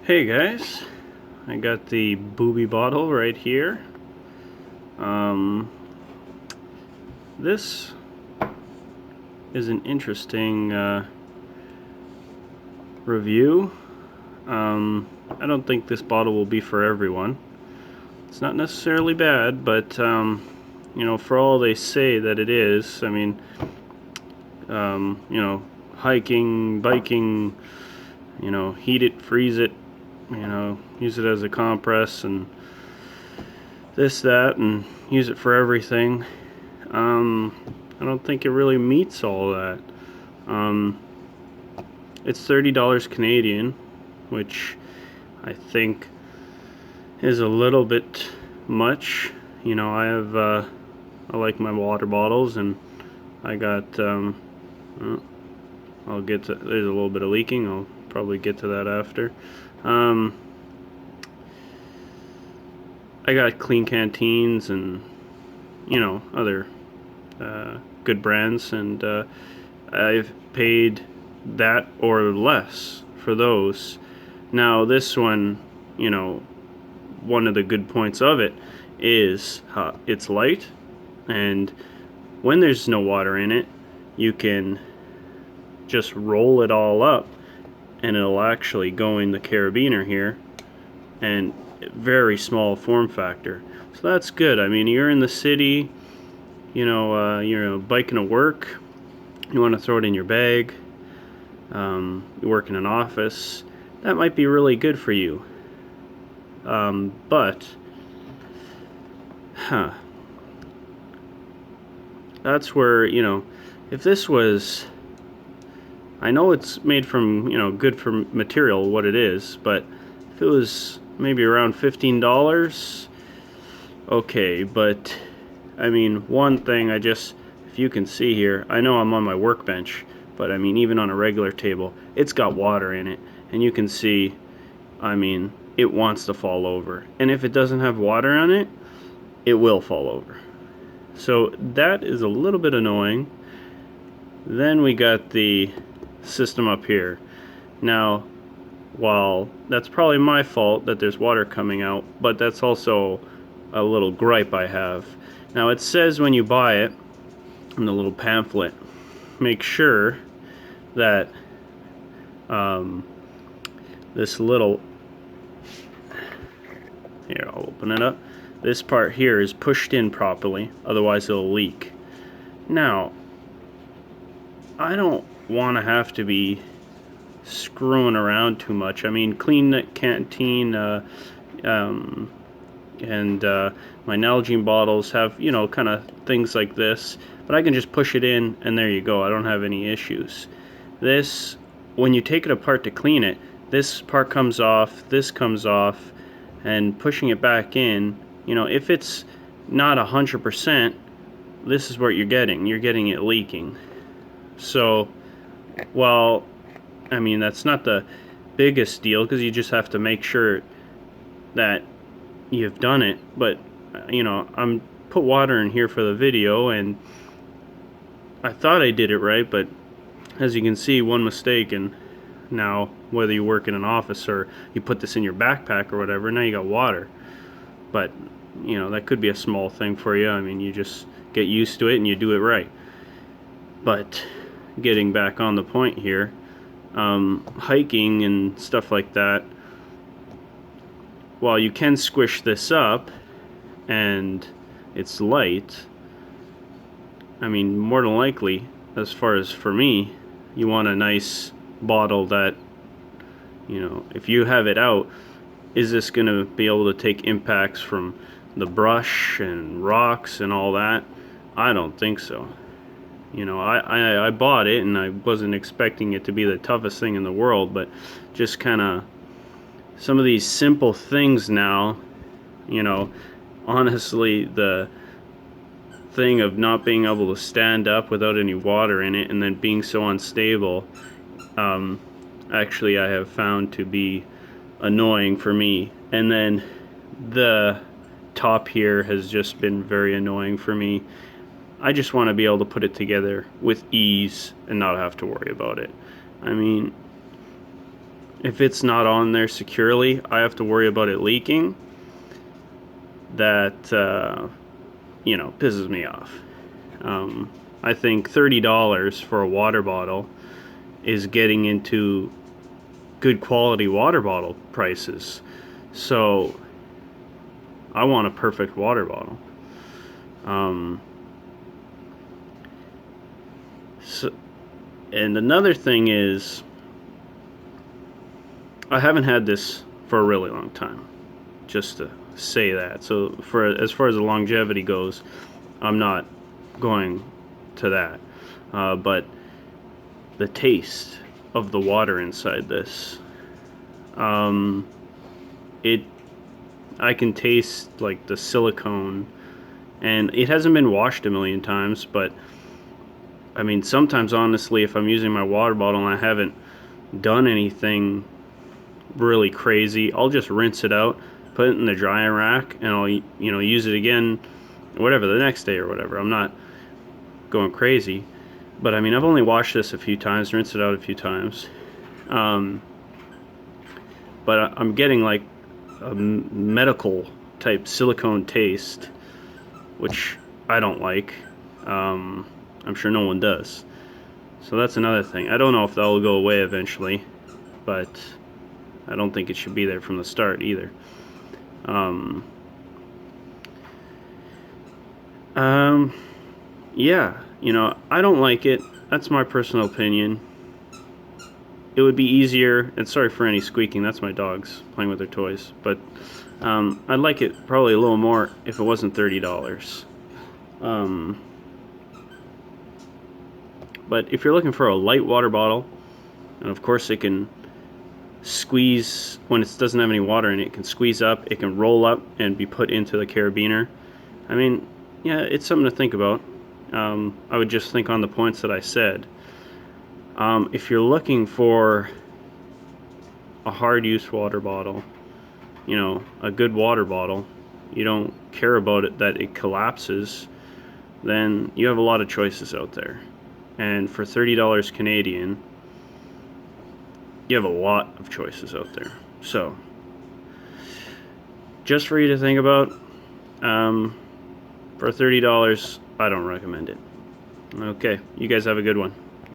Hey guys, I got the Bubi bottle right here. This is an interesting review. I don't think this bottle will be for everyone. It's not necessarily bad, but you know, for all they say that it is, I mean, you know, hiking, biking, you know, heat it, freeze it, you know, use it as a compress and this, that, and use it for everything. I don't think it really meets all that. It's $30 Canadian, which I think is a little bit much. You know, I like my water bottles, and I got, I'll get to, there's a little bit of leaking, I'll probably get to that after. I got Clean Canteens and, you know, other good brands, and I've paid that or less for those. Now this one, you know, one of the good points of it is it's light, and when there's no water in it, you can just roll it all up and it'll actually go in the carabiner here, and very small form factor. So that's good. I mean, you're in the city, you know, you're biking to work, you want to throw it in your bag, you work in an office, that might be really good for you. But that's where, you know, if this was, I know it's made from, you know, good for material, what it is, but if it was maybe around $15, okay. But I mean, one thing, if you can see here, I know I'm on my workbench, but I mean, even on a regular table, it's got water in it, and you can see, I mean, it wants to fall over. And if it doesn't have water on it, it will fall over. So that is a little bit annoying. Then we got the system up here. Now, while that's probably my fault that there's water coming out, but that's also a little gripe I have. Now it says when you buy it, in the little pamphlet, make sure that this little, here, I'll open it up, this part here is pushed in properly, otherwise it'll leak. Now, I don't want to have to be screwing around too much. I mean, Clean Canteen and my Nalgene bottles have, you know, kind of things like this, but I can just push it in and there you go. I don't have any issues. This, when you take it apart to clean it, this part comes off, this comes off, and pushing it back in, you know, if it's not 100%, this is what you're getting. You're getting it leaking. So, well, I mean, that's not the biggest deal, because you just have to make sure that you've done it. But, you know, I'm put water in here for the video, and I thought I did it right, but as you can see, one mistake, and now whether you work in an office or you put this in your backpack or whatever, now you got water. But, you know, that could be a small thing for you. I mean, you just get used to it and you do it right. But getting back on the point here, hiking and stuff like that, while you can squish this up and it's light, I mean, more than likely, as far as for me, you want a nice bottle that, you know, if you have it out, is this going to be able to take impacts from the brush and rocks and all that? I don't think so. You know, I bought it and I wasn't expecting it to be the toughest thing in the world, but just kind of some of these simple things now, you know, honestly, the thing of not being able to stand up without any water in it and then being so unstable, actually I have found to be annoying for me. And then the top here has just been very annoying for me. I just want to be able to put it together with ease and not have to worry about it. I mean, if it's not on there securely, I have to worry about it leaking. That pisses me off. I think $30 for a water bottle is getting into good quality water bottle prices. So I want a perfect water bottle. And another thing is, I haven't had this for a really long time, just to say that. So for as far as the longevity goes, I'm not going to that. But the taste of the water inside this, it I can taste like the silicone, and it hasn't been washed a million times, but I mean, sometimes honestly, if I'm using my water bottle and I haven't done anything really crazy, I'll just rinse it out, put it in the drying rack, and I'll use it again, whatever, the next day or whatever. I'm not going crazy, but I mean, I've only washed this a few times, rinsed it out a few times, but I'm getting like a medical type silicone taste, which I don't like. I'm sure no one does. So that's another thing. I don't know if that will go away eventually, but I don't think it should be there from the start either. Yeah, I don't like it. That's my personal opinion. It would be easier, and sorry for any squeaking, that's my dogs playing with their toys, but I'd like it probably a little more if it wasn't $30. But if you're looking for a light water bottle, and of course it can squeeze, when it doesn't have any water in it, it can squeeze up, it can roll up and be put into the carabiner. I mean, yeah, it's something to think about. I would just think on the points that I said. If you're looking for a hard use water bottle, a good water bottle, you don't care about it that it collapses, then you have a lot of choices out there. And for $30 Canadian, you have a lot of choices out there. So, just for you to think about, for $30, I don't recommend it. Okay, you guys have a good one.